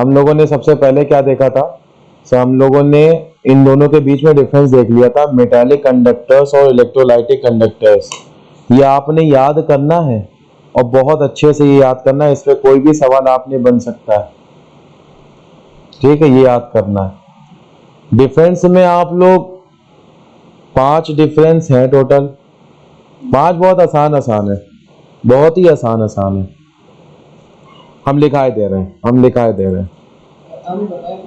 हम लोगों ने सबसे पहले क्या देखा था? हम लोगों ने इन दोनों के बीच में डिफरेंस देख लिया था, मेटालिक कंडक्टर्स और इलेक्ट्रोलाइटिक कंडक्टर्स। ये आपने याद करना है और बहुत अच्छे से ये याद करना है, इस पे कोई भी सवाल आपने बन सकता है। ठीक है, ये याद करना है। डिफरेंस में आप लोग 5 डिफरेंस हैं टोटल। 5 बहुत आसान आसान है, बहुत ही आसान आसान है। हम लिखाए दे रहे हैं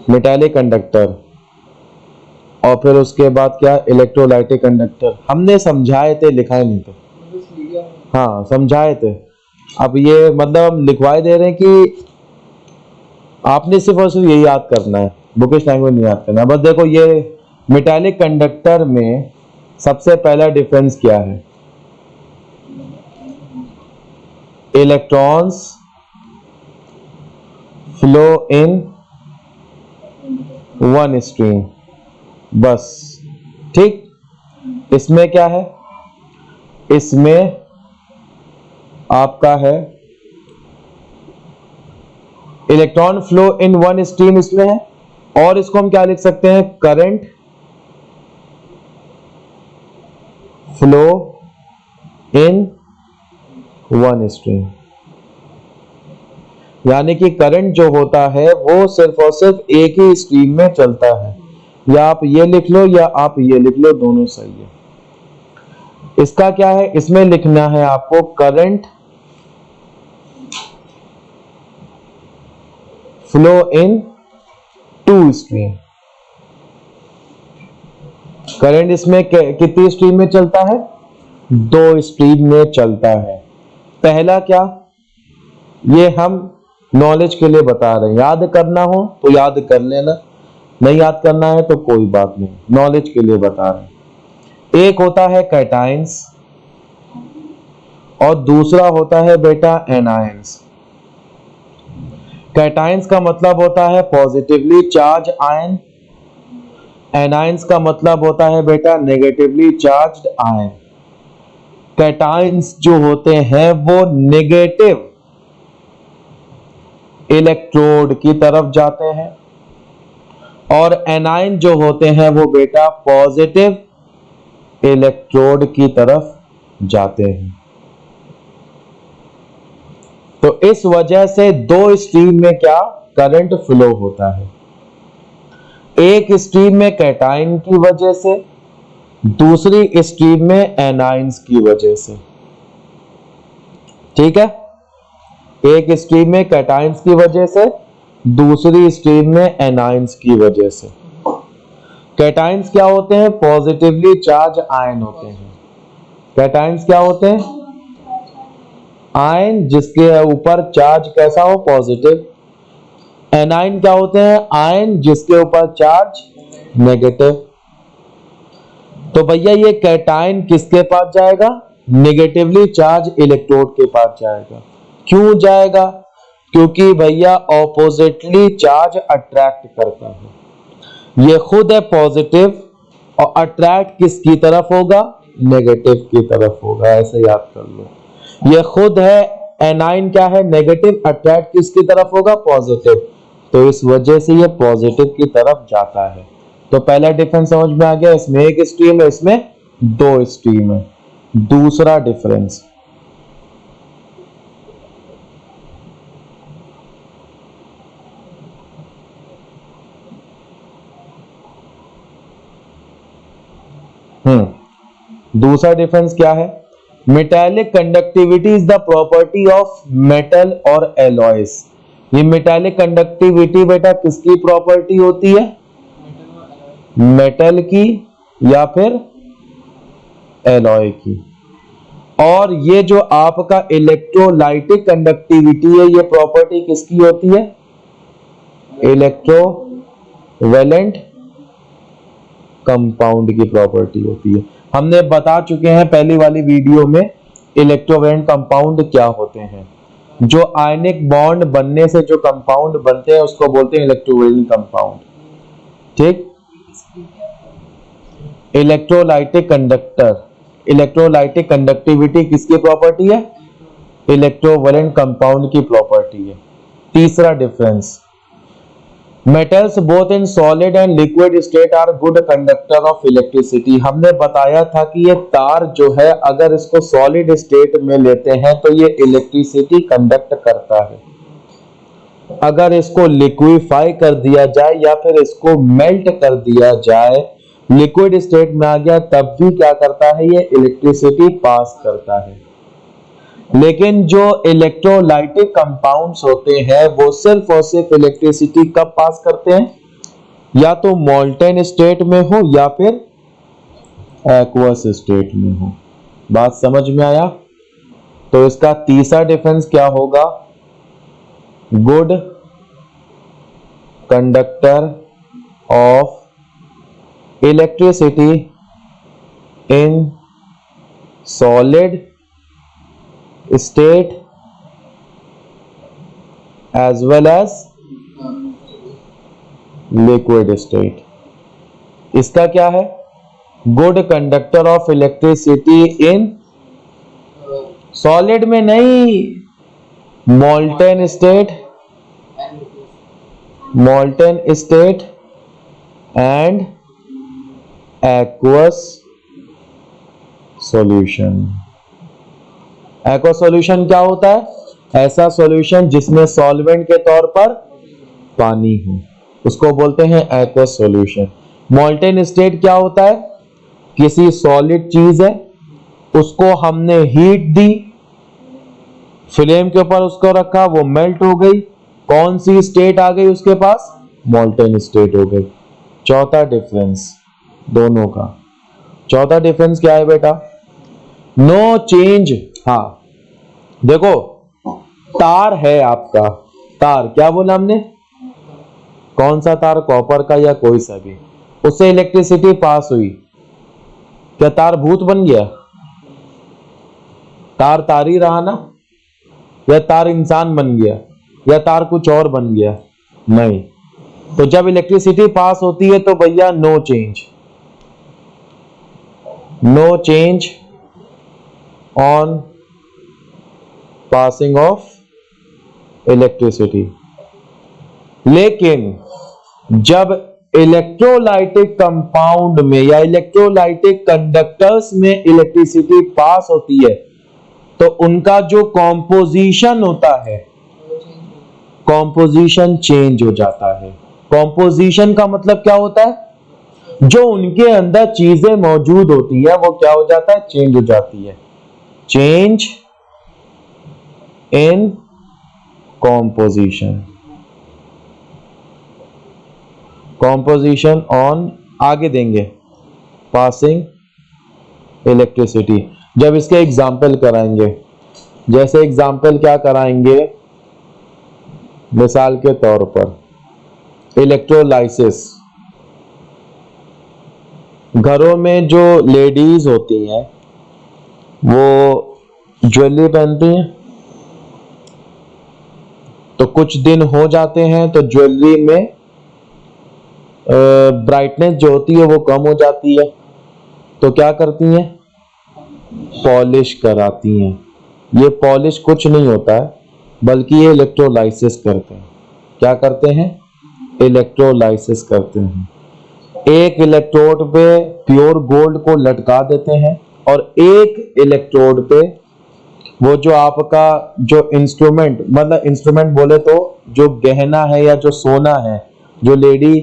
मेटालिक कंडक्टर, और फिर उसके बाद क्या, इलेक्ट्रोलाइटिक कंडक्टर। हमने समझाए थे, लिखाए नहीं थे। हाँ, समझाए थे। अब ये मतलब हम लिखवाए दे रहे हैं कि आपने सिर्फ और सिर्फ यही याद करना है, बुकिश लैंग्वेज नहीं याद करना है। बस देखो, ये मेटालिक कंडक्टर में सबसे पहला डिफरेंस क्या है? Electrons flow in one stream, बस। ठीक, इसमें क्या है? इसमें आपका है electron flow in one stream, इसमें है। और इसको हम क्या लिख सकते हैं? Current flow in one stream. यानी कि करंट जो होता है वो सिर्फ और सिर्फ एक ही स्ट्रीम में चलता है। या आप ये लिख लो या आप ये लिख लो, दोनों सही है। इसका क्या है? इसमें लिखना है आपको current flow in two stream. Current इसमें कितनी स्ट्रीम में चलता है? 2 स्ट्रीम में चलता है। पहला क्या, ये हम नॉलेज के लिए बता रहे हैं। याद करना हो तो याद कर लेना, नहीं याद करना है तो कोई बात नहीं, नॉलेज के लिए बता रहे हैं। एक होता है कैटाइंस और दूसरा होता है बेटा एनायंस। कैटाइंस का मतलब होता है पॉजिटिवली चार्ज आयन, एनायंस का मतलब होता है बेटा नेगेटिवली चार्ज्ड आयन। कैटाइंस जो होते हैं वो नेगेटिव इलेक्ट्रोड की तरफ जाते हैं, और एनायन जो होते हैं वो बेटा पॉजिटिव इलेक्ट्रोड की तरफ जाते हैं। तो इस वजह से 2 स्ट्रीम में क्या करंट फ्लो होता है। एक स्ट्रीम में कैटाइन की वजह से, दूसरी स्ट्रीम में एनाइंस की वजह से। ठीक है, एक स्ट्रीम में कैटाइंस की वजह से, दूसरी स्ट्रीम में एनाइंस की वजह से। कैटाइंस क्या होते हैं? पॉजिटिवली चार्ज आयन होते हैं। कैटाइंस क्या होते हैं? आयन जिसके ऊपर चार्ज कैसा हो? पॉजिटिव। एनाइन क्या होते हैं? आयन जिसके ऊपर चार्ज नेगेटिव। तो भैया ये कैटाइन किसके पास जाएगा? नेगेटिवली चार्ज इलेक्ट्रोड के पास जाएगा। क्यों जाएगा? क्योंकि भैया ऑपोजिटली चार्ज अट्रैक्ट करता है। ये खुद है पॉजिटिव और अट्रैक्ट किसकी तरफ होगा? नेगेटिव की तरफ होगा। ऐसे याद कर लो, ये खुद है एनाइन क्या है? नेगेटिव। अट्रैक्ट किसकी तरफ होगा? पॉजिटिव। तो इस वजह से ये पॉजिटिव की तरफ जाता है। तो पहला डिफरेंस समझ में आ गया, इसमें एक स्ट्रीम है, इसमें 2 स्ट्रीम है। दूसरा डिफरेंस, दूसरा डिफरेंस क्या है? Metallic conductivity is the property of metal और एलॉयज। ये मेटालिक कंडक्टिविटी बेटा किसकी प्रॉपर्टी होती है? मेटल की या फिर एलॉय की। और ये जो आपका इलेक्ट्रोलाइटिक कंडक्टिविटी है, ये प्रॉपर्टी किसकी होती है? इलेक्ट्रोवैलेंट कंपाउंड की प्रॉपर्टी होती है। हमने बता चुके हैं पहली वाली वीडियो में इलेक्ट्रोवैलेंट कंपाउंड क्या होते हैं। जो आयनिक बॉन्ड बनने से जो कंपाउंड बनते हैं उसको बोलते हैं इलेक्ट्रोवैलेंट कंपाउंड। ठीक, इलेक्ट्रोलाइटिक कंडक्टर, इलेक्ट्रोलाइटिक कंडक्टिविटी किसकी प्रॉपर्टी है? इलेक्ट्रोवैलेंट कंपाउंड की प्रॉपर्टी है। तीसरा difference, metals both in solid and liquid state are good conductor of electricity. हमने बताया था कि ये तार जो है अगर इसको सॉलिड स्टेट में लेते हैं तो ये इलेक्ट्रिसिटी कंडक्ट करता है, अगर इसको लिक्विफाई कर दिया जाए या फिर इसको मेल्ट कर दिया जाए, लिक्विड स्टेट में आ गया, तब भी क्या करता है, ये इलेक्ट्रिसिटी पास करता है। लेकिन जो इलेक्ट्रोलाइटिक कंपाउंड्स होते हैं वो सिर्फ और सिर्फ इलेक्ट्रिसिटी कब पास करते हैं, या तो मोल्टेन स्टेट में हो या फिर एक्वस स्टेट में हो। बात समझ में आया? तो इसका तीसरा डिफरेंस क्या होगा, good conductor of electricity in solid state as well as liquid state. इसका क्या है, good conductor of electricity in solid में नहीं, molten state and aqueous solution. Aqueous solution क्या होता है, ऐसा सॉल्यूशन जिसमें सॉल्वेंट के तौर पर पानी हो, उसको बोलते हैं एक्वस सॉल्यूशन। मोल्टेन स्टेट क्या होता है, किसी सॉलिड चीज है उसको हमने हीट दी, फ्लेम के ऊपर उसको रखा, वो मेल्ट हो गई, कौन सी स्टेट आ गई उसके पास, मोल्टेन स्टेट हो गई। चौथा डिफरेंस दोनों का, चौथा डिफरेंस क्या है बेटा, नो चेंज। हाँ देखो, तार है आपका, तार क्या बोला हमने, कौन सा तार, कॉपर का या कोई सा भी, उससे इलेक्ट्रिसिटी पास हुई, क्या तार भूत बन गया, तार तार ही रहा ना, या तार इंसान बन गया, या तार कुछ और बन गया, नहीं। तो जब इलेक्ट्रिसिटी पास होती है तो भैया no change on passing of electricity. लेकिन जब इलेक्ट्रोलाइटिक कंपाउंड में या इलेक्ट्रोलाइटिक कंडक्टर्स में इलेक्ट्रिसिटी पास होती है तो उनका जो कॉम्पोजिशन होता है, कॉम्पोजिशन चेंज हो जाता है। कॉम्पोजिशन का मतलब क्या होता है, जो उनके अंदर चीजें मौजूद होती है वो क्या हो जाता है, चेंज हो जाती है। Change in composition, composition on, आगे देंगे पासिंग इलेक्ट्रिसिटी। जब इसके एग्जाम्पल कराएंगे, जैसे एग्जाम्पल क्या कराएंगे, मिसाल के तौर पर इलेक्ट्रोलाइसिस। घरों में जो लेडीज होती हैं वो ज्वेलरी पहनती हैं, तो कुछ दिन हो जाते हैं तो ज्वेलरी में ब्राइटनेस जो होती है वो कम हो जाती है, तो क्या करती हैं, पॉलिश कराती हैं। ये पॉलिश कुछ नहीं होता है बल्कि ये इलेक्ट्रोलाइसिस करते हैं। क्या करते हैं, इलेक्ट्रोलाइसिस करते हैं। एक इलेक्ट्रोड पे प्योर गोल्ड को लटका देते हैं और एक इलेक्ट्रोड पे वो जो आपका जो इंस्ट्रूमेंट, मतलब इंस्ट्रूमेंट बोले तो जो गहना है या जो सोना है जो लेडी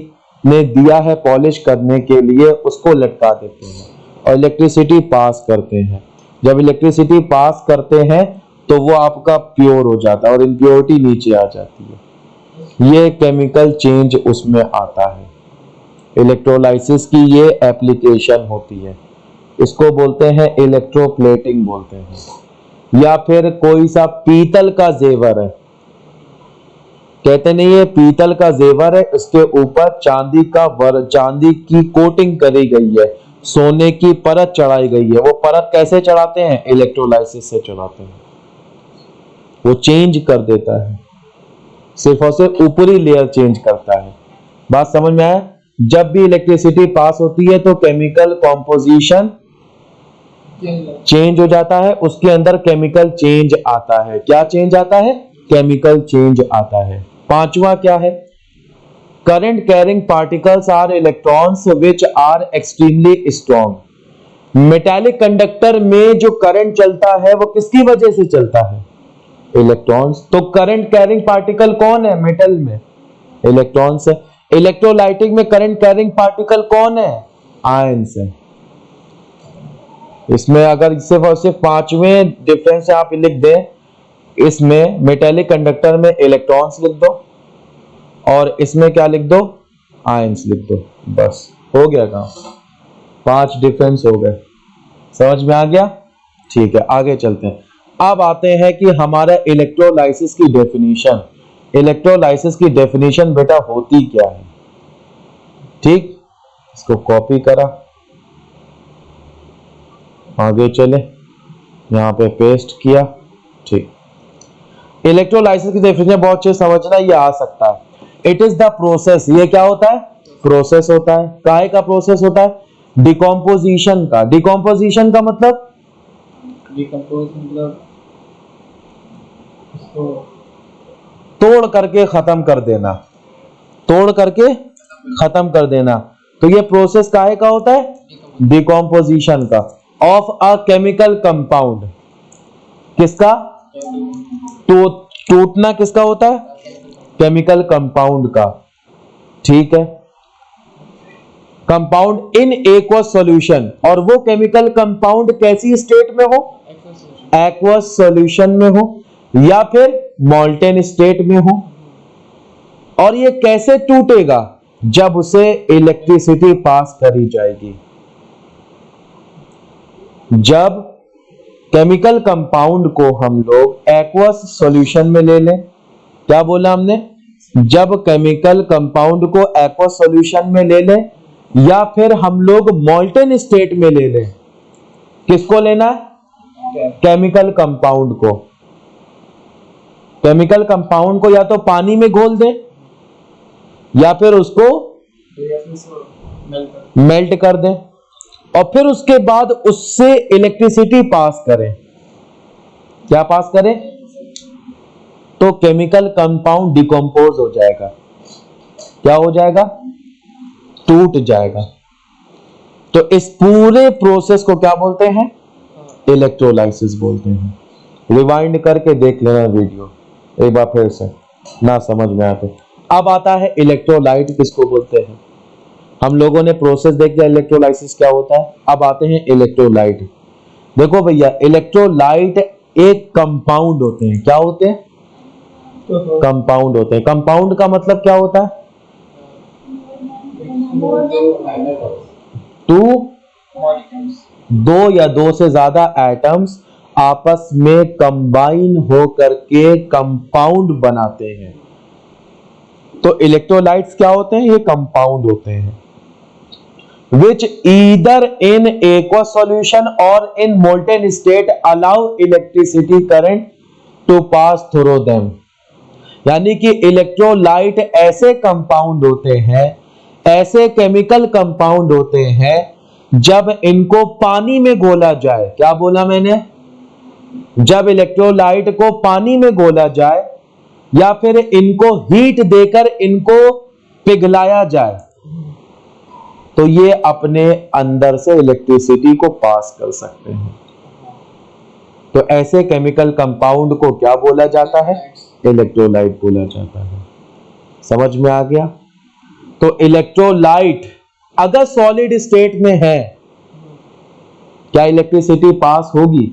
ने दिया है पॉलिश करने के लिए, उसको लटका देते हैं और इलेक्ट्रिसिटी पास करते हैं। जब इलेक्ट्रिसिटी पास करते हैं तो वो आपका प्योर हो जाता है और इम्प्योरिटी नीचे आ जाती है। ये केमिकल चेंज उसमें आता है। इलेक्ट्रोलाइसिस की ये एप्लीकेशन होती है, इसको बोलते हैं इलेक्ट्रोप्लेटिंग बोलते हैं। या फिर कोई सा पीतल का जेवर है, कहते नहीं ये पीतल का जेवर है, इसके ऊपर चांदी की कोटिंग करी गई है, सोने की परत चढ़ाई गई है। वो परत कैसे चढ़ाते हैं, इलेक्ट्रोलाइसिस से चढ़ाते हैं। वो चेंज कर देता है, सिर्फ और सिर्फ ऊपरी लेयर चेंज करता है। बात समझ में आया? जब भी इलेक्ट्रिसिटी पास होती है तो केमिकल कॉम्पोजिशन चेंज हो जाता है, उसके अंदर केमिकल चेंज आता है। क्या चेंज आता है, केमिकल चेंज आता है। पांचवा क्या है, current carrying particles are electrons which are extremely strong. Metallic conductor में जो करंट चलता है वो किसकी वजह से चलता है? इलेक्ट्रॉन्स। तो करंट कैरिंग पार्टिकल कौन है मेटल में? इलेक्ट्रॉन्स है। इलेक्ट्रोलाइटिक में करंट कैरिंग पार्टिकल कौन है? आयंस है। इसमें अगर सिर्फ और सिर्फ पांचवें डिफरेंस आप लिख दें, इसमें मेटालिक कंडक्टर में इलेक्ट्रॉन्स लिख दो और इसमें क्या लिख दो? आयंस लिख दो, बस हो गया काम। 5 डिफरेंस हो गए। समझ में आ गया? ठीक है, आगे चलते हैं। अब आते हैं कि हमारा इलेक्ट्रोलाइसिस की डेफिनेशन। इलेक्ट्रोलाइसिस की डेफिनेशन बेटा होती क्या है? ठीक, इसको कॉपी करा, आगे चले, यहां पे पेस्ट किया। ठीक, इलेक्ट्रोलाइसिस की डेफिनेशन बहुत अच्छे समझना, ये आ सकता है। इट इज द प्रोसेस, ये क्या होता है? प्रोसेस होता है। काहे का प्रोसेस होता है? डिकम्पोजिशन का। डिकम्पोजिशन का मतलब इसको तोड़ करके खत्म कर देना, तोड़ करके खत्म कर देना। तो ये प्रोसेस काहे का होता है? डिकम्पोजिशन का। ऑफ अ केमिकल कंपाउंड, किसका? तो टूटना किसका होता है? केमिकल कंपाउंड का। ठीक है, कंपाउंड इन एक्वस सॉल्यूशन, और वो केमिकल कंपाउंड कैसी स्टेट में हो? एक्वस सॉल्यूशन में हो या फिर मोल्टेन स्टेट में हो। और ये कैसे टूटेगा? जब उसे इलेक्ट्रिसिटी पास करी जाएगी। जब केमिकल कंपाउंड को हम लोग एक्वस सॉल्यूशन में ले लें, क्या बोला हमने? जब केमिकल कंपाउंड को एक्वस सॉल्यूशन में ले लें या फिर हम लोग मोल्टेन स्टेट में ले लें। किसको लेना है? केमिकल कंपाउंड को। केमिकल कंपाउंड को या तो पानी में घोल दें या फिर उसको मेल्ट कर दें और फिर उसके बाद उससे इलेक्ट्रिसिटी पास करें। क्या पास करें? तो केमिकल कंपाउंड डिकम्पोज हो जाएगा। क्या हो जाएगा? टूट जाएगा। तो इस पूरे प्रोसेस को क्या बोलते हैं? इलेक्ट्रोलाइसिस बोलते हैं। रिवाइंड करके देख लेना वीडियो एक बार फिर से, ना समझ में आते। अब आता है इलेक्ट्रोलाइट किसको बोलते हैं। हम लोगों ने प्रोसेस देख लिया इलेक्ट्रोलाइसिस क्या होता है। अब आते हैं इलेक्ट्रोलाइट। देखो भैया, इलेक्ट्रोलाइट एक कंपाउंड होते हैं। क्या होते हैं? कंपाउंड होते हैं। कंपाउंड का मतलब क्या होता है? दो या दो से ज्यादा एटम्स आपस में कंबाइन हो करके कंपाउंड बनाते हैं। तो इलेक्ट्रोलाइट्स क्या होते हैं? ये कंपाउंड होते हैं which either in aqueous solution or in molten state allow electricity current to pass through them। यानी कि इलेक्ट्रोलाइट ऐसे कंपाउंड होते हैं, ऐसे केमिकल कंपाउंड होते हैं जब इनको पानी में घोला जाए। क्या बोला मैंने? जब इलेक्ट्रोलाइट को पानी में घोला जाए या फिर इनको हीट देकर इनको पिघलाया जाए तो ये अपने अंदर से इलेक्ट्रिसिटी को पास कर सकते हैं। तो ऐसे केमिकल कंपाउंड को क्या बोला जाता है? इलेक्ट्रोलाइट बोला जाता है। समझ में आ गया? तो इलेक्ट्रोलाइट अगर सॉलिड स्टेट में है, क्या इलेक्ट्रिसिटी पास होगी?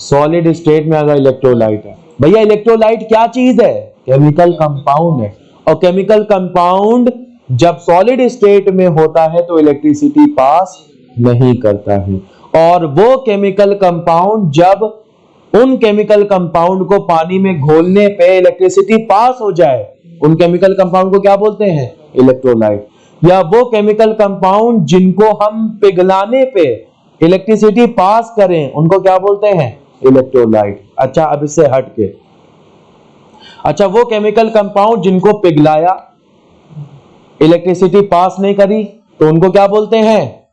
सॉलिड स्टेट में अगर इलेक्ट्रोलाइट है। भैया इलेक्ट्रोलाइट क्या चीज है? केमिकल कंपाउंड है। और केमिकल कंपाउंड जब सॉलिड स्टेट में होता है तो इलेक्ट्रिसिटी पास नहीं करता है। और वो केमिकल कंपाउंड जब उन केमिकल कंपाउंड को पानी में घोलने पे इलेक्ट्रिसिटी पास हो जाए, उन केमिकल कंपाउंड को क्या बोलते हैं? इलेक्ट्रोलाइट। या वो केमिकल कंपाउंड जिनको हम पिघलाने पे इलेक्ट्रिसिटी पास करें उनको क्या बोलते हैं? इलेक्ट्रोलाइट। अच्छा, अब इससे हट के, अच्छा वो केमिकल कंपाउंड जिनको पिघलाया इलेक्ट्रिसिटी पास नहीं करी तो उनको क्या बोलते हैं?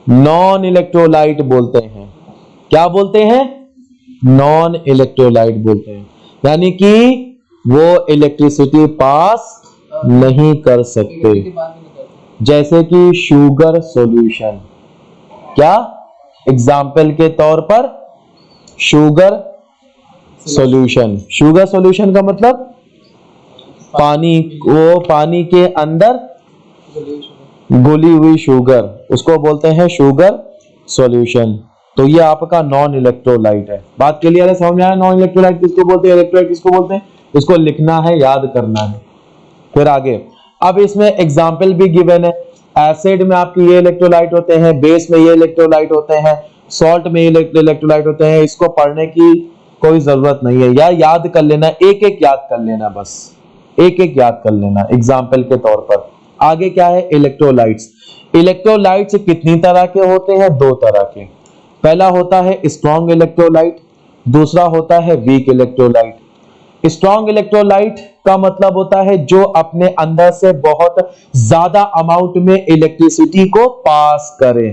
नॉन इलेक्ट्रोलाइट बोलते हैं। क्या बोलते हैं? नॉन इलेक्ट्रोलाइट बोलते हैं, यानी कि वो इलेक्ट्रिसिटी पास नहीं कर सकते। जैसे कि शुगर सॉल्यूशन, क्या एग्जाम्पल के तौर पर शुगर सॉल्यूशन। शुगर सॉल्यूशन का मतलब पानी को, पानी के अंदर घुली हुई शुगर, उसको बोलते हैं शुगर सॉल्यूशन। तो ये आपका नॉन इलेक्ट्रोलाइट है। बात क्लियर है, समझ में आया? नॉन इलेक्ट्रोलाइट किसको बोलते हैं, इलेक्ट्रोलाइट किसको बोलते हैं, इसको लिखना है, याद करना है। फिर आगे, अब इसमें एग्जाम्पल भी गिवन है। एसिड में आपके ये इलेक्ट्रोलाइट होते हैं, बेस में ये इलेक्ट्रोलाइट होते हैं, सॉल्ट में ये इलेक्ट्रोलाइट होते हैं। इसको पढ़ने की कोई जरूरत नहीं है, या याद कर लेना, एक एक याद कर लेना, बस एक एक याद कर लेना एग्जाम्पल के तौर पर। आगे क्या है, इलेक्ट्रोलाइट्स। इलेक्ट्रोलाइट्स कितनी तरह के होते हैं, दो तरह के। पहला होता है स्ट्रॉन्ग इलेक्ट्रोलाइट, दूसरा होता है वीक इलेक्ट्रोलाइट। स्ट्रॉन्ग इलेक्ट्रोलाइट का मतलब होता है जो अपने अंदर से बहुत ज्यादा अमाउंट में इलेक्ट्रिसिटी को पास करे,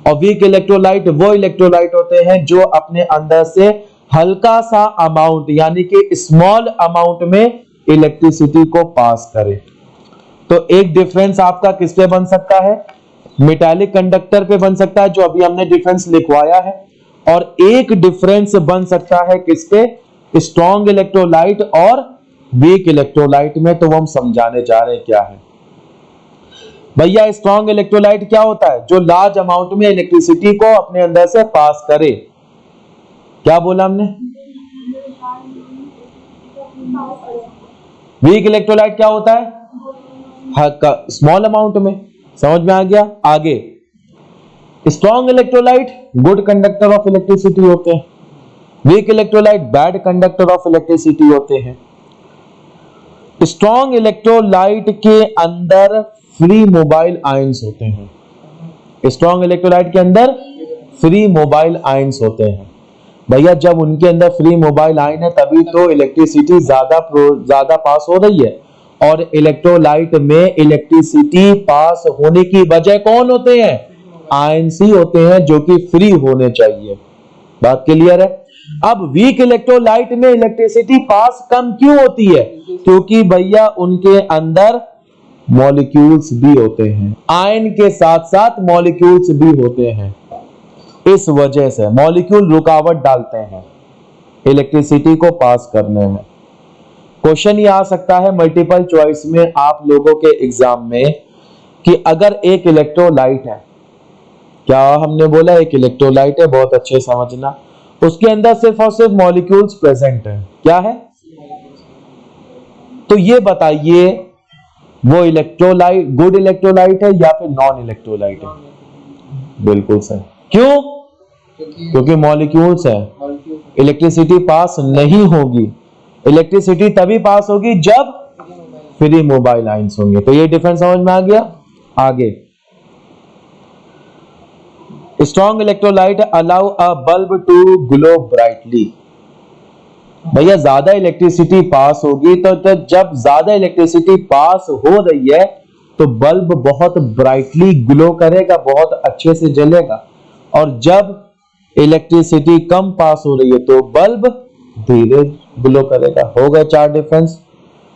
और वीक इलेक्ट्रोलाइट वो इलेक्ट्रोलाइट होते हैं जो अपने अंदर से हल्का सा अमाउंट, यानी कि स्मॉल अमाउंट में इलेक्ट्रिसिटी को पास करे। तो एक डिफरेंस आपका किस पे बन सकता है, मेटालिक कंडक्टर पे बन सकता है, जो अभी हमने डिफरेंस लिखवाया है। और एक डिफरेंस बन सकता है किसके, स्ट्रॉन्ग इलेक्ट्रोलाइट और वीक इलेक्ट्रोलाइट में। तो वो हम समझाने जा रहे हैं क्या है भैया। स्ट्रॉन्ग इलेक्ट्रोलाइट क्या होता है, जो लार्ज अमाउंट में इलेक्ट्रिसिटी को अपने अंदर से पास करे। क्या बोला हमने, वीक इलेक्ट्रोलाइट क्या होता है, स्मॉल अमाउंट में। समझ में आ गया? आगे, strong electrolyte good conductor of electricity होते हैं, weak electrolyte bad conductor of electricity होते हैं। स्ट्रॉन्ग इलेक्ट्रोलाइट के अंदर फ्री मोबाइल आयंस होते हैं। स्ट्रॉन्ग इलेक्ट्रोलाइट के अंदर फ्री मोबाइल आयंस होते हैं। भैया जब उनके अंदर फ्री मोबाइल आयन है तभी तो इलेक्ट्रिसिटी ज्यादा पास हो रही है। और इलेक्ट्रोलाइट में इलेक्ट्रिसिटी पास होने की वजह कौन होते हैं, आयंस ही होते हैं, जो कि फ्री होने चाहिए। बात क्लियर है? अब वीक इलेक्ट्रोलाइट में इलेक्ट्रिसिटी पास कम क्यों होती है, क्योंकि भैया उनके अंदर मॉलिक्यूल्स भी होते हैं, आयन के साथ साथ मॉलिक्यूल्स भी होते हैं। इस वजह से मॉलिक्यूल रुकावट डालते हैं इलेक्ट्रिसिटी को पास करने में। क्वेश्चन ये आ सकता है मल्टीपल चॉइस में आप लोगों के एग्जाम में कि अगर एक इलेक्ट्रोलाइट है, क्या हमने बोला एक इलेक्ट्रोलाइट है, बहुत अच्छे समझना, उसके अंदर सिर्फ और सिर्फ मॉलिक्यूल्स प्रेजेंट है, क्या है, तो ये बताइए वो इलेक्ट्रोलाइट गुड इलेक्ट्रोलाइट है या फिर नॉन इलेक्ट्रोलाइट है? बिल्कुल सही। क्यों? क्योंकि मॉलिक्यूल्स है, इलेक्ट्रिसिटी पास नहीं होगी। इलेक्ट्रिसिटी तभी पास होगी जब फ्री मोबाइल आयंस होंगे। तो ये डिफरेंस समझ में आ गया। आगे, strong electrolyte allow a bulb to glow brightly. भैया ज्यादा इलेक्ट्रिसिटी पास होगी तो जब ज्यादा इलेक्ट्रिसिटी पास हो रही है तो बल्ब बहुत ब्राइटली ग्लो करेगा, बहुत अच्छे से जलेगा। और जब इलेक्ट्रिसिटी कम पास हो रही है तो बल्ब धीरे ग्लो करेगा। हो गए 4 डिफरेंस,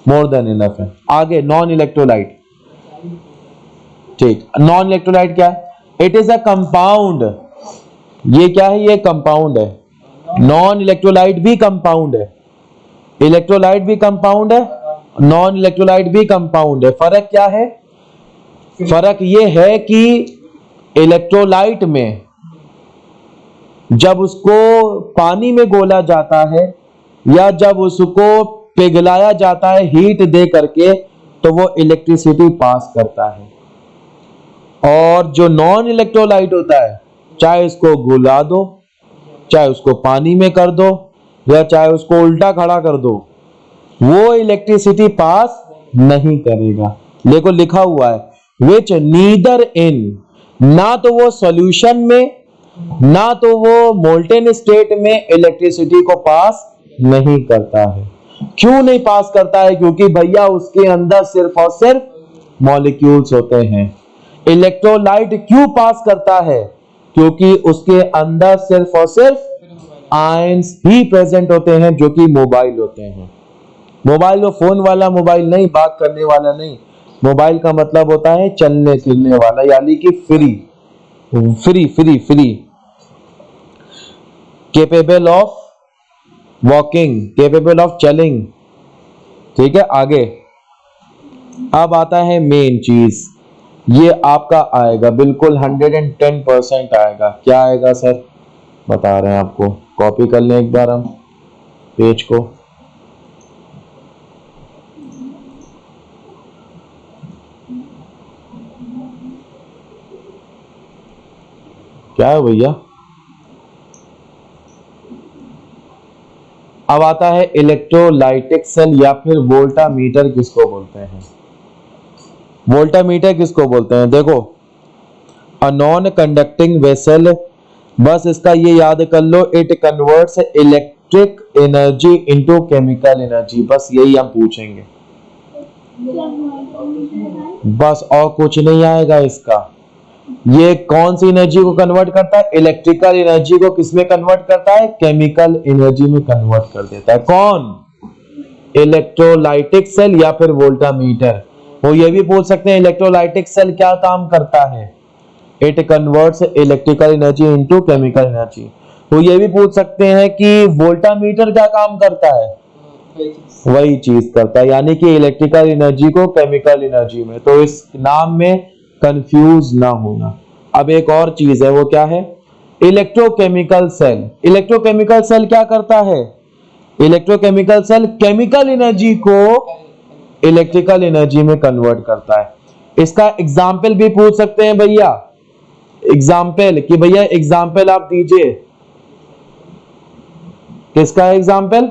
मोर देन इनफ है। आगे, नॉन इलेक्ट्रोलाइट। ठीक, नॉन इलेक्ट्रोलाइट क्या है, इट इज अ कंपाउंड। ये क्या है, ये कंपाउंड है। नॉन इलेक्ट्रोलाइट भी कंपाउंड है, इलेक्ट्रोलाइट भी कंपाउंड है, नॉन इलेक्ट्रोलाइट भी कंपाउंड है। फर्क क्या है, फर्क ये है कि इलेक्ट्रोलाइट में जब उसको पानी में घोला जाता है या जब उसको पिघलाया जाता है हीट दे करके, तो वो इलेक्ट्रिसिटी पास करता है। और जो नॉन इलेक्ट्रोलाइट होता है, चाहे उसको घुला दो, चाहे उसको पानी में कर दो, या चाहे उसको उल्टा खड़ा कर दो, वो इलेक्ट्रिसिटी पास नहीं करेगा। देखो लिखा हुआ है विच नीदर इन, ना तो वो सॉल्यूशन में ना तो वो मोल्टेन स्टेट में इलेक्ट्रिसिटी को पास नहीं करता है। क्यों नहीं पास करता है, क्योंकि भैया उसके अंदर सिर्फ और सिर्फ मॉलिक्यूल्स होते हैं। इलेक्ट्रोलाइट क्यों पास करता है, क्योंकि उसके अंदर सिर्फ और सिर्फ आयंस ही प्रेजेंट होते हैं जो कि मोबाइल होते हैं। मोबाइल वो फोन वाला मोबाइल नहीं, बात करने वाला नहीं। मोबाइल का मतलब होता है चलने फिरने वाला, यानी कि free free free free. Capable of walking, capable of चलिंग। ठीक है, आगे अब आता है मेन चीज, ये आपका आएगा बिल्कुल 110% आएगा। क्या आएगा सर, बता रहे हैं आपको, कॉपी कर लें एक बार हम पेज को। क्या है भैया, अब आता है इलेक्ट्रोलाइटिक सेल या फिर वोल्टामीटर किसको बोलते हैं। वोल्टामीटर किसको बोलते हैं, देखो अ नॉन कंडक्टिंग वेसल, बस इसका ये याद कर लो, it converts electric energy into chemical energy, बस यही हम पूछेंगे, बस और कुछ नहीं आएगा इसका। ये कौन सी एनर्जी को कन्वर्ट करता है, इलेक्ट्रिकल एनर्जी को किसमें कन्वर्ट करता है, केमिकल एनर्जी में कन्वर्ट कर देता है। कौन, इलेक्ट्रोलाइटिक सेल या फिर वोल्टामीटर। वो ये भी पूछ सकते हैं इलेक्ट्रोलाइटिक सेल क्या काम करता है, it converts electrical energy into chemical energy. वो ये भी पूछ सकते हैं कि वोल्टामीटर क्या काम करता है, वही चीज करता है, यानी कि इलेक्ट्रिकल एनर्जी को केमिकल एनर्जी में। तो इस नाम में कंफ्यूज ना होना। अब एक और चीज है, वो क्या है, इलेक्ट्रोकेमिकल सेल। इलेक्ट्रोकेमिकल सेल क्या करता है, इलेक्ट्रोकेमिकल सेल केमिकल एनर्जी को इलेक्ट्रिकल एनर्जी में कन्वर्ट करता है। इसका एग्जाम्पल भी पूछ सकते हैं भैया, एग्जाम्पल कि भैया एग्जाम्पल आप दीजिए, किसका एग्जाम्पल,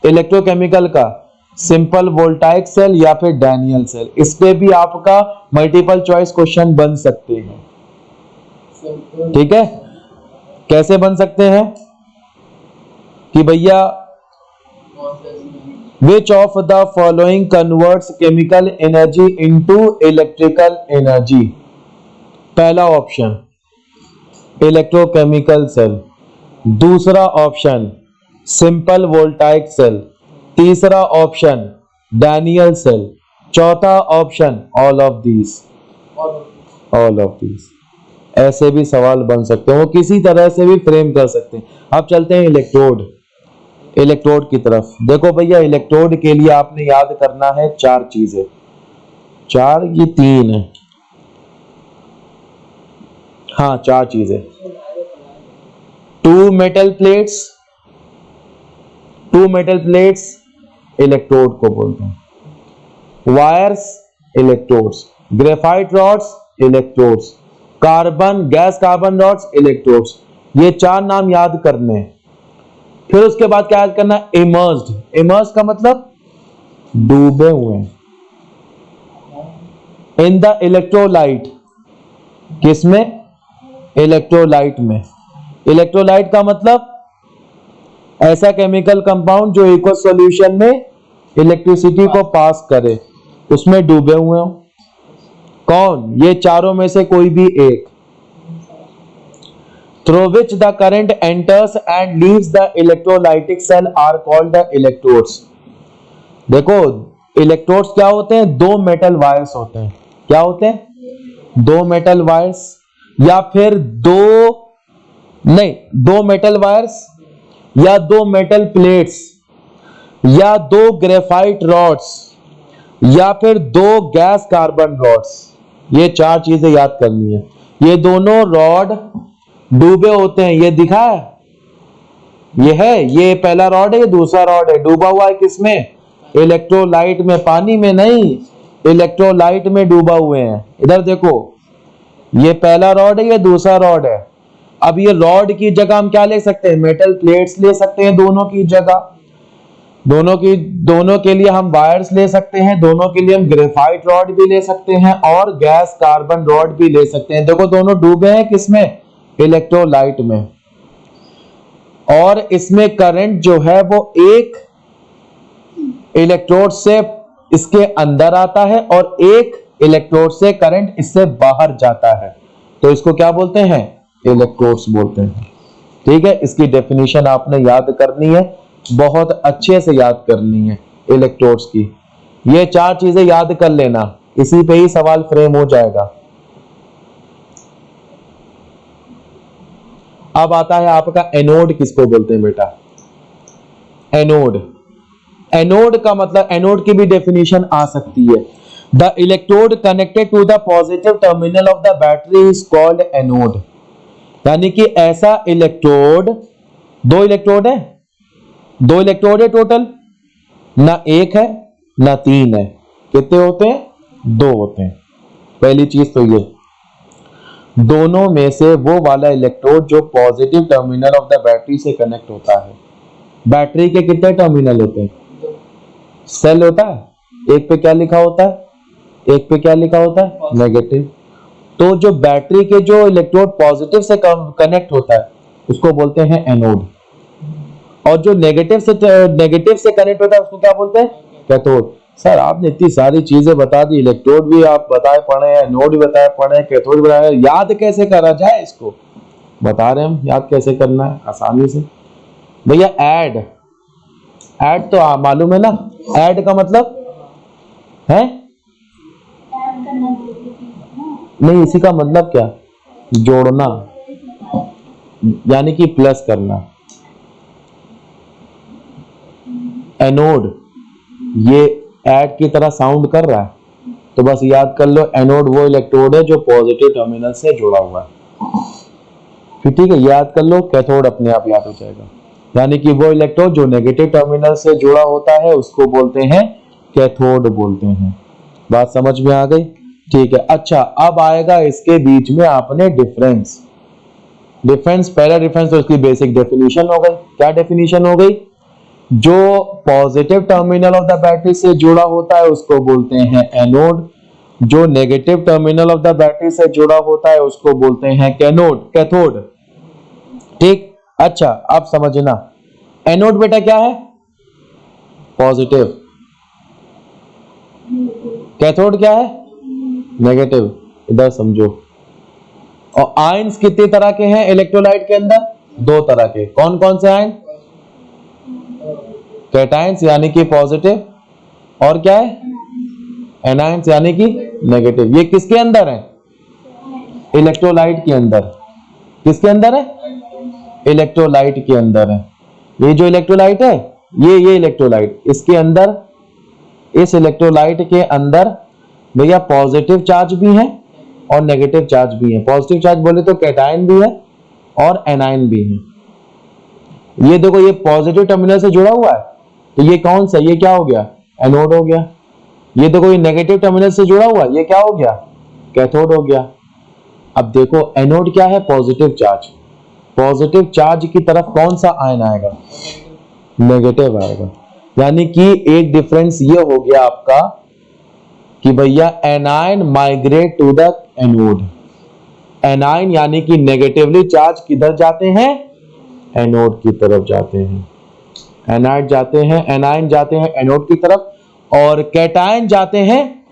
इलेक्ट्रोकेमिकल का, सिंपल वोल्टाइक सेल या फिर डैनियल सेल। इस पे भी आपका मल्टीपल चॉइस क्वेश्चन बन सकते हैं। ठीक है, कैसे बन सकते हैं कि भैया which of the following converts chemical energy into electrical energy. पहला ऑप्शन इलेक्ट्रोकेमिकल सेल, दूसरा ऑप्शन सिंपल वोल्टाइक सेल, तीसरा ऑप्शन डैनियल सेल, चौथा option all of these. All of these ऐसे भी सवाल बन सकते हैं, वो किसी तरह से भी फ्रेम कर सकते हैं। अब चलते हैं इलेक्ट्रोड, इलेक्ट्रोड की तरफ। देखो भैया इलेक्ट्रोड के लिए आपने याद करना है चार चीजें, चार ये तीन है, हाँ चार चीजें। Two metal plates, two metal plates electrode को बोलते हैं, wires electrodes, graphite rods electrodes, carbon gas carbon rods electrodes. ये चार नाम याद करने हैं। फिर उसके बाद क्या याद करना है, इमर्स्ड। इमर्स्ड का मतलब डूबे हुए, इन द इलेक्ट्रोलाइट, किसमें, इलेक्ट्रोलाइट में। इलेक्ट्रोलाइट का मतलब ऐसा केमिकल कंपाउंड जो एक्वस सॉल्यूशन में इलेक्ट्रिसिटी को पास करे, उसमें डूबे हुए हो। कौन, ये चारों में से कोई भी एक। Through which the current enters and leaves the electrolytic cell are called the electrodes. देखो इलेक्ट्रोड्स क्या होते हैं, दो मेटल वायर्स होते हैं। क्या होते हैं, दो मेटल वायर्स, या फिर दो मेटल वायर्स, या दो मेटल प्लेट्स, या दो ग्रेफाइट रॉड्स, या फिर दो गैस कार्बन रॉड्स। ये चार चीजें याद करनी है। ये दोनों रॉड डूबे होते हैं, ये दिखा है, ये है, ये पहला रॉड है, ये दूसरा रॉड है। डूबा हुआ है किसमें, इलेक्ट्रोलाइट में, पानी में नहीं, इलेक्ट्रोलाइट में डूबा हुए हैं। इधर देखो, ये पहला रॉड है, ये दूसरा रॉड है। अब ये रॉड की जगह हम क्या ले सकते हैं, मेटल प्लेट्स ले सकते हैं दोनों की जगह। दोनों के लिए हम वायर्स ले सकते हैं, दोनों के लिए हम ग्रेफाइट रॉड भी ले सकते हैं और गैस कार्बन रॉड भी ले सकते हैं। देखो दोनों डूबे हैं किसमें, इलेक्ट्रोलाइट में। और इसमें करंट जो है वो एक इलेक्ट्रोड से इसके अंदर आता है और एक इलेक्ट्रोड से करंट इससे बाहर जाता है। तो इसको क्या बोलते हैं, इलेक्ट्रोड्स बोलते हैं। ठीक है, इसकी डेफिनेशन आपने याद करनी है, बहुत अच्छे से याद करनी है इलेक्ट्रोड्स की। ये 4 चीजें याद कर लेना, इसी पे ही सवाल फ्रेम हो जाएगा। अब आता है आपका एनोड किसको बोलते हैं बेटा? एनोड। एनोड का मतलब, एनोड की भी डेफिनेशन आ सकती है, the electrode connected to the positive terminal of the battery is called anode. यानी कि ऐसा इलेक्ट्रोड, 2 इलेक्ट्रोड है, 2 इलेक्ट्रोड है टोटल, ना 1 है ना 3 है, कितने होते हैं? 2 होते हैं। पहली चीज तो ये, दोनों में से वो वाला इलेक्ट्रोड जो positive terminal of the battery से कनेक्ट होता है। बैटरी के कितने टर्मिनल होते हैं? सेल होता है, एक पे क्या लिखा होता है? एक पे क्या लिखा होता है? नेगेटिव। तो जो बैटरी के जो इलेक्ट्रोड पॉजिटिव से कनेक्ट होता है उसको बोलते हैं एनोड, और जो नेगेटिव से कनेक्ट होता है उसको क्या बोलते हैं? कैथोड। सर आपने इतनी सारी चीजें बता दी, इलेक्ट्रोड भी आप बताए पढ़े हैं, एनोड भी बताए पढ़े हैं, कैथोड भी बताए, याद कैसे करा जाए इसको? बता रहे हम याद कैसे करना है आसानी से। भैया ऐड, ऐड तो मालूम है ना, ऐड का मतलब है नहीं, इसी का मतलब क्या? जोड़ना, यानी कि प्लस करना। एनोड ये ऐड की तरह साउंड कर रहा है, तो बस याद कर लो एनोड वो इलेक्ट्रोड है जो पॉजिटिव टर्मिनल से जुड़ा हुआ है। फिर ठीक है, याद कर लो, कैथोड अपने आप याद हो जाएगा। यानी कि वो इलेक्ट्रोड जो नेगेटिव टर्मिनल से जुड़ा होता है उसको बोलते हैं कैथोड बोलते हैं। बात समझ में आ गई? ठीक है। अच्छा, अब आएगा इसके बीच में आपने डिफरेंस। डिफरेंस, पहला डिफरेंस तो इसकी बेसिक डेफिनेशन हो गई। क्या डेफिनेशन हो गई? जो positive terminal of the battery से जुड़ा होता है उसको बोलते हैं एनोड, जो negative terminal of the battery से जुड़ा होता है उसको बोलते हैं कैथोड। ठीक। अच्छा, अब समझना, एनोड बेटा क्या है? पॉजिटिव। कैथोड क्या है? नेगेटिव। इधर समझो। और आयंस कितने तरह के हैं इलेक्ट्रोलाइट के अंदर? 2 तरह के। कौन कौन से आयन? कैटायंस यानी कि पॉजिटिव, और क्या है? एनायंस यानी कि नेगेटिव। ये किसके अंदर है? इलेक्ट्रोलाइट के अंदर। किसके अंदर है? इलेक्ट्रोलाइट के अंदर है। ये जो इलेक्ट्रोलाइट है, ये इलेक्ट्रोलाइट, इसके अंदर, इस इलेक्ट्रोलाइट के अंदर भैया पॉजिटिव चार्ज भी है और नेगेटिव चार्ज भी है। पॉजिटिव चार्ज बोले तो कैटायन भी है और एनायन भी है। ये देखो, ये पॉजिटिव टर्मिनल से जुड़ा हुआ है, तो ये कौन सा? ये क्या हो गया? एनोड हो गया। ये देखो, ये नेगेटिव टर्मिनल से जुड़ा हुआ है, ये क्या हो गया? कैथोड हो गया। अब देखो, एनोड क्या है? Positive charge. पॉजिटिव चार्ज की तरफ कौन सा आयन आएगा? नेगेटिव आएगा। यानी कि एक डिफरेंस ये हो गया आपका कि भैया anion migrate to the anode. Anion यानी कि नेगेटिवली चार्ज किधर जाते हैं? एनोड की तरफ जाते हैं। एनायन जाते हैं एनोड की तरफ, और कैटायन जाते हैं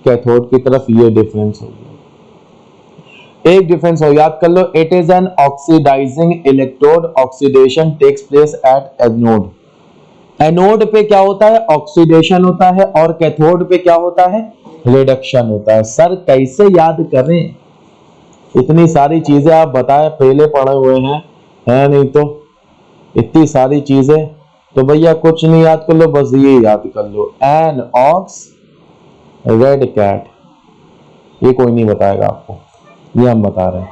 कैथोड की तरफ। ये डिफरेंस हो गया। एक डिफरेंस हो, याद कर लो, it is an oxidising electrode, oxidation takes place at anode. Anode पे क्या होता है? ऑक्सीडेशन होता है, और कैथोड पे क्या होता है? रिडक्शन होता है। सर कैसे याद करें? इतनी सारी चीजें आप बताए, पहले पढ़े हुए हैं, है नहीं तो इतनी सारी चीजें, तो भैया कुछ नहीं याद कर लो, बस ये याद कर लो, एन ऑक्स रेड कैट। ये कोई नहीं बताएगा आपको, ये हम बता रहे हैं।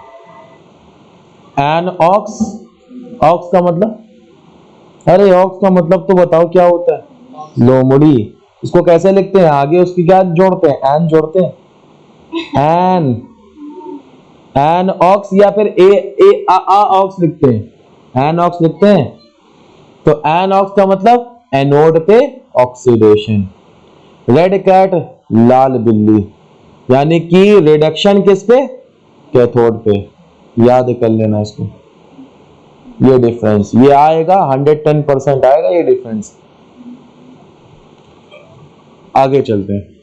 एन ऑक्स, ऑक्स का मतलब, अरे ऑक्स का मतलब तो बताओ क्या होता है? लोमड़ी। इसको कैसे लिखते हैं? आगे उसकी क्या जोड़ते हैं? एन जोड़ते हैं। एन, एन ऑक्स, या फिर ए आ ऑक्स लिखते हैं, एन ऑक्स लिखते हैं। तो एन ऑक्स का मतलब एनोड पे ऑक्सीडेशन। रेड कैट, लाल बिल्ली, यानी कि रिडक्शन किस पे? कैथोड पे। याद कर लेना इसको। ये डिफरेंस ये आएगा, 110% आएगा ये डिफरेंस। आगे चलते हैं।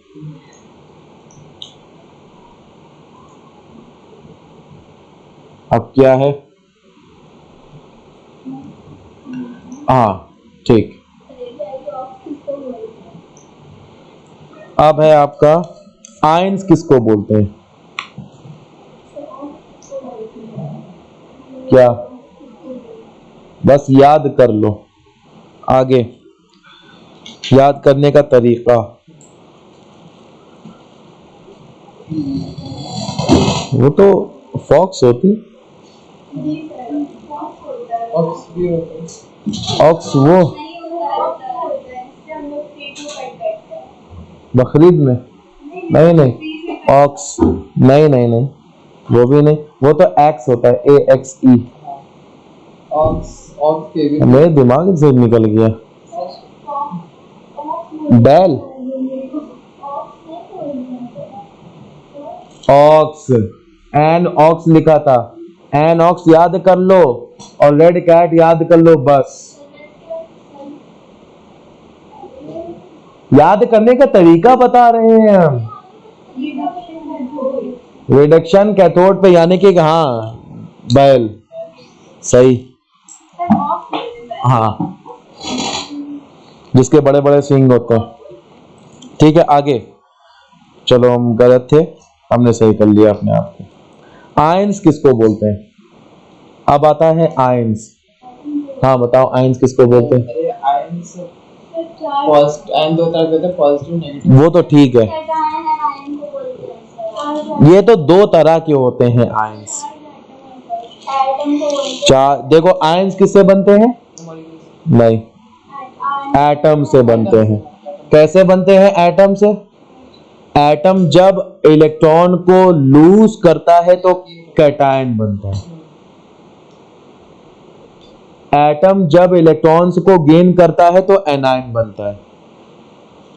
अब क्या है? हाँ ठीक। अब है आपका आयंस किसको बोलते हैं? क्या? बस याद कर लो। आगे याद करने का तरीका, वो तो फॉक्स होती, ऑक्स वो बकरीद में, नहीं नहीं ऑक्स, नहीं नहीं नहीं, वो भी नहीं, वो तो एक्स होता है, AXE। मेरे दिमाग से निकल गया। बैल, ऑक्स, एन ऑक्स लिखा था, एन ऑक्स याद कर लो और रेड कैट याद कर लो, बस याद करने का तरीका बता रहे हैं हम। रिडक्शन कैथोड पे, यानी कि हाँ बैल, सही, हाँ जिसके बड़े बड़े सिंग होते हैं। ठीक है आगे चलो, हम गलत थे, हमने सही कर लिया अपने आप को। आयंस किसको बोलते हैं? अब आता है आयंस। हाँ बताओ आयंस किसको बोलते हैं? दो तरह के, पॉजिटिव नेगेटिव। वो तो ठीक है, ये तो दो तरह के होते हैं आयंस। चार, देखो आयंस किससे बनते हैं? नहीं, एटम से बनते हैं। कैसे बनते हैं एटम से? एटम जब इलेक्ट्रॉन को लूज करता है तो कैटायन बनता है। एटम जब इलेक्ट्रॉन्स को गेन करता है तो एनायन बनता है।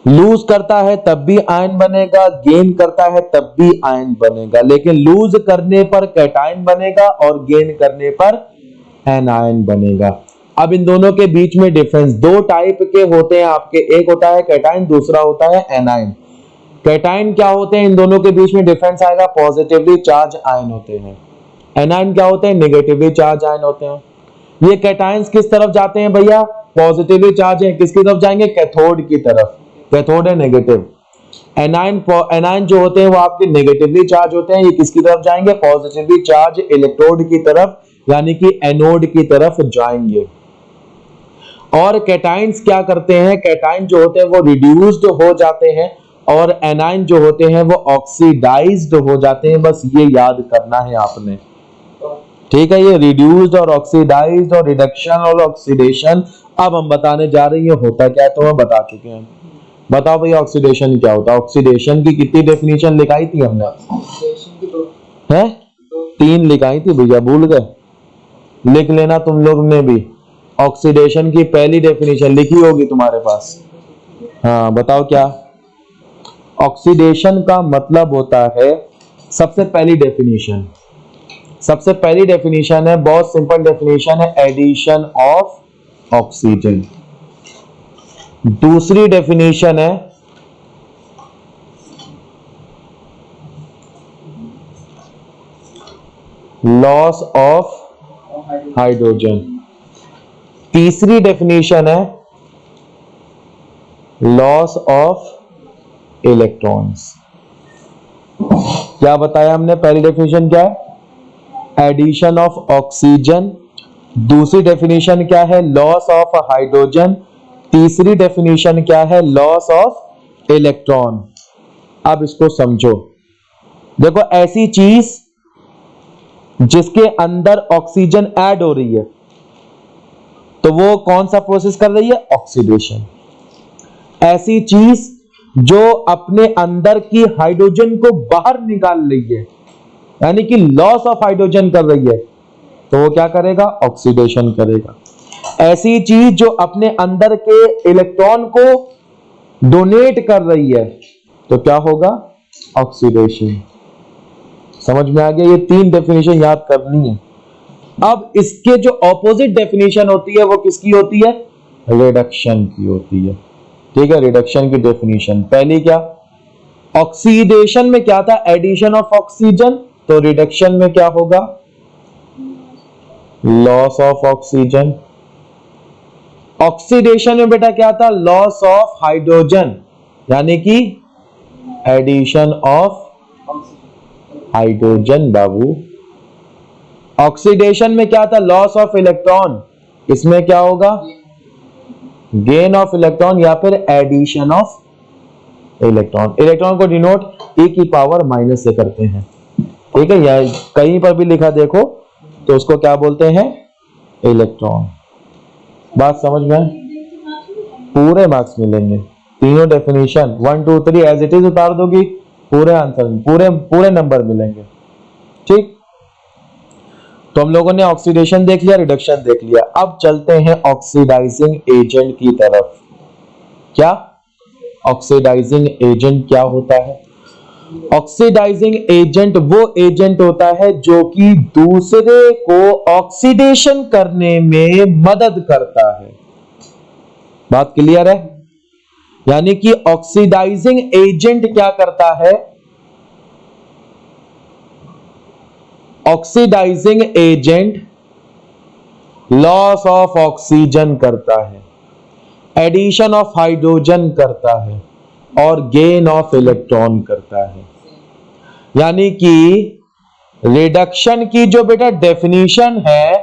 लूज करता है तब भी आयन बनेगा, गेन करता है तब भी आयन बनेगा, लेकिन लूज करने पर कैटायन बनेगा और गेन करने पर एनायन बनेगा। अब इन दोनों के बीच में डिफरेंस, दो टाइप के होते हैं आपके, एक होता है कैटायन, दूसरा होता है एनायन। कैटायन क्या होते हैं, इन दोनों के बीच में डिफरेंस आएगा, पॉजिटिवली चार्ज आयन होते हैं। एनायन क्या होते हैं? नेगेटिवली चार्ज आयन होते हैं। ये कैटायंस किस तरफ जाते हैं भैया? पॉजिटिवली चार्ज है, किसकी तरफ जाएंगे? कैथोड की तरफ, कैथोड है नेगेटिव। एनायन जो होते हैं वो आपके नेगेटिवली चार्ज होते हैं, ये किसकी तरफ जाएंगे? पॉजिटिवली चार्ज इलेक्ट्रोड की तरफ, यानी कि एनोड की तरफ जाएंगे। और कैटायंस क्या करते हैं? कैटायन जो होते हैं वो रिड्यूस्ड हो जाते हैं और एनायन जो होते हैं वो ऑक्सीडाइज्ड हो जाते हैं। बस ये याद करना है आपने, ठीक है? ये रिड्यूस्ड और ऑक्सीडाइज्ड और रिडक्शन और ऑक्सीडेशन अब हम बताने जा रहे हैं होता क्या है, तो हम बता चुके हैं। बताओ भैया ऑक्सीडेशन क्या होता है? ऑक्सीडेशन की कितनी डेफिनेशन लिखाई थी हमने? है 3 लिखाई थी भैया, भूल गए? लिख लेना तुम लोग ने भी, ऑक्सीडेशन की पहली डेफिनेशन लिखी होगी तुम्हारे पास। हाँ बताओ क्या? ऑक्सीडेशन का मतलब होता है, सबसे पहली डेफिनेशन, सबसे पहली डेफिनेशन है, बहुत सिंपल डेफिनेशन है, एडिशन ऑफ ऑक्सीजन। दूसरी डेफिनेशन है लॉस ऑफ हाइड्रोजन। तीसरी डेफिनेशन है लॉस ऑफ इलेक्ट्रॉन्स। क्या बताया हमने? पहली डेफिनेशन क्या है? Addition of oxygen. दूसरी डेफिनेशन क्या है? Loss of hydrogen. तीसरी डेफिनेशन क्या है? Loss of electron. अब इसको समझो, देखो ऐसी चीज जिसके अंदर ऑक्सीजन ऐड हो रही है तो वो कौन सा प्रोसेस कर रही है? ऑक्सीडेशन। ऐसी चीज जो अपने अंदर की हाइड्रोजन को बाहर निकाल रही है, यानी कि लॉस ऑफ हाइड्रोजन कर रही है, तो वो क्या करेगा? ऑक्सीडेशन करेगा। ऐसी चीज जो अपने अंदर के इलेक्ट्रॉन को डोनेट कर रही है तो क्या होगा? ऑक्सीडेशन। समझ में आ गया? ये 3 डेफिनेशन याद करनी है। अब इसके जो ऑपोजिट डेफिनेशन होती है वो किसकी होती है? रिडक्शन की होती है। ठीक है, रिडक्शन की डेफिनेशन पहली क्या? ऑक्सीडेशन में क्या था? Addition of oxygen. तो रिडक्शन में क्या होगा? Loss of oxygen. ऑक्सीडेशन में बेटा क्या था, लॉस ऑफ हाइड्रोजन, यानी कि एडिशन ऑफ हाइड्रोजन बाबू। ऑक्सीडेशन में क्या था, लॉस ऑफ इलेक्ट्रॉन, इसमें क्या होगा, गेन ऑफ इलेक्ट्रॉन या फिर एडिशन ऑफ इलेक्ट्रॉन। इलेक्ट्रॉन को डिनोट e की पावर माइनस से करते हैं, ठीक है, या कहीं पर भी लिखा देखो तो उसको क्या बोलते हैं, इलेक्ट्रॉन। बात समझ में, पूरे मार्क्स मिलेंगे, तीनों डेफिनेशन 1 2 3 एज इट इज उतार दोगी, पूरे आंसर पूरे नंबर मिलेंगे, ठीक। तो हम लोगों ने ऑक्सीडेशन देख लिया, रिडक्शन देख लिया, अब चलते हैं ऑक्सीडाइजिंग एजेंट की तरफ। क्या ऑक्सीडाइजिंग एजेंट क्या होता है? ऑक्सीडाइजिंग एजेंट वो एजेंट होता है जो कि दूसरे को ऑक्सीडेशन करने में मदद करता है। बात क्लियर है? यानी कि ऑक्सीडाइजिंग एजेंट क्या करता है, oxidizing agent loss of oxygen करता है, एडिशन ऑफ हाइड्रोजन करता है और गेन ऑफ इलेक्ट्रॉन करता है। यानी कि रिडक्शन की जो बेटा डेफिनेशन है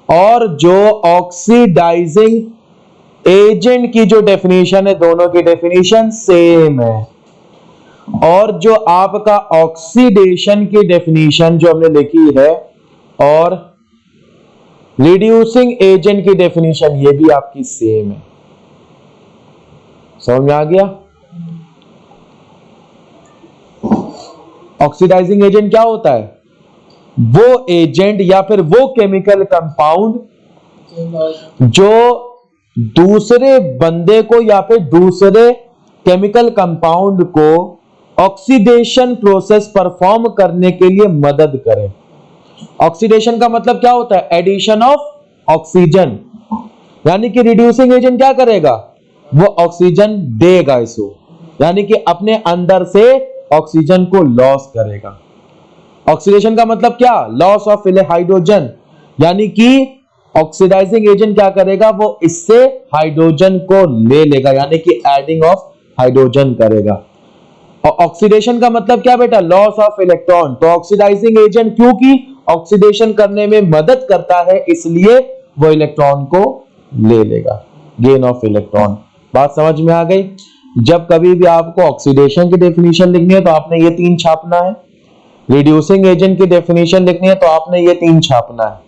और जो ऑक्सीडाइजिंग एजेंट की जो डेफिनेशन है, दोनों की डेफिनेशन सेम है। और जो आपका ऑक्सीडेशन की डेफिनेशन जो हमने लिखी है और रिड्यूसिंग एजेंट की डेफिनेशन ये भी आपकी सेम है। समझ में आ गया? ऑक्सीडाइजिंग एजेंट क्या होता है, वो एजेंट या फिर वो केमिकल कंपाउंड जो दूसरे बंदे को या फिर दूसरे केमिकल कंपाउंड को ऑक्सीडेशन प्रोसेस परफॉर्म करने के लिए मदद करे। ऑक्सीडेशन का मतलब क्या होता है, एडिशन ऑफ ऑक्सीजन। यानी कि रिड्यूसिंग एजेंट क्या करेगा, वो ऑक्सीजन देगा इसको, यानी कि अपने अंदर से ऑक्सीजन को लॉस करेगा। ऑक्सीडेशन का मतलब क्या, लॉस ऑफ हाइड्रोजन। यानी कि ऑक्सीडाइजिंग एजेंट क्या करेगा, वो इससे हाइड्रोजन को ले लेगा, यानी कि एडिंग ऑफ हाइड्रोजन करेगा। और ऑक्सीडेशन का मतलब क्या बेटा, लॉस ऑफ इलेक्ट्रॉन। तो ऑक्सीडाइजिंग एजेंट क्योंकि ऑक्सीडेशन करने में मदद करता है, इसलिए वो इलेक्ट्रॉन को ले लेगा, गेन ऑफ इलेक्ट्रॉन। बात समझ में आ गई? जब कभी भी आपको ऑक्सीडेशन की डेफिनेशन लिखनी है तो आपने ये 3 छापना है, रिड्यूसिंग एजेंट की डेफिनेशन लिखनी है तो आपने ये 3 छापना है,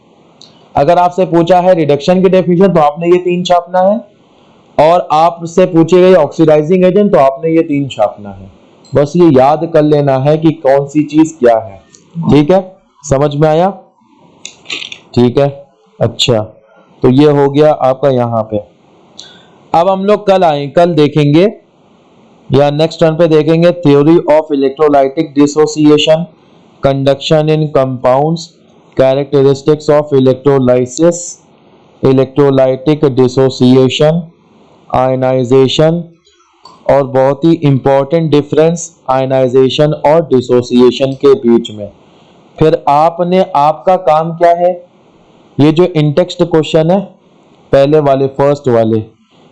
अगर आपसे पूछा है रिडक्शन की डेफिनेशन तो आपने ये 3 छापना है, और आपसे पूछी गई ऑक्सीडाइजिंग एजेंट तो आपने ये 3 छापना है। बस ये याद कर लेना है कि कौन सी चीज क्या है, ठीक है? समझ में आया? ठीक है, अच्छा, तो ये हो गया आपका यहां पे। अब हम लोग कल देखेंगे या नेक्स्ट टर्न पे देखेंगे theory of electrolytic dissociation, conduction in compounds, characteristics of electrolysis, electrolytic dissociation, ionization और बहुत ही इंपॉर्टेंट डिफरेंस आयनाइजेशन और डिसोसिएशन के बीच में। फिर आपका काम क्या है, ये जो इंटेक्स्ट क्वेश्चन है पहले वाले फर्स्ट वाले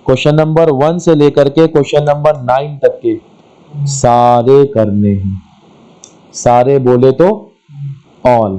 क्वेश्चन नंबर 1 से लेकर के क्वेश्चन नंबर 9 तक के सारे करने हैं, सारे बोले तो ऑल।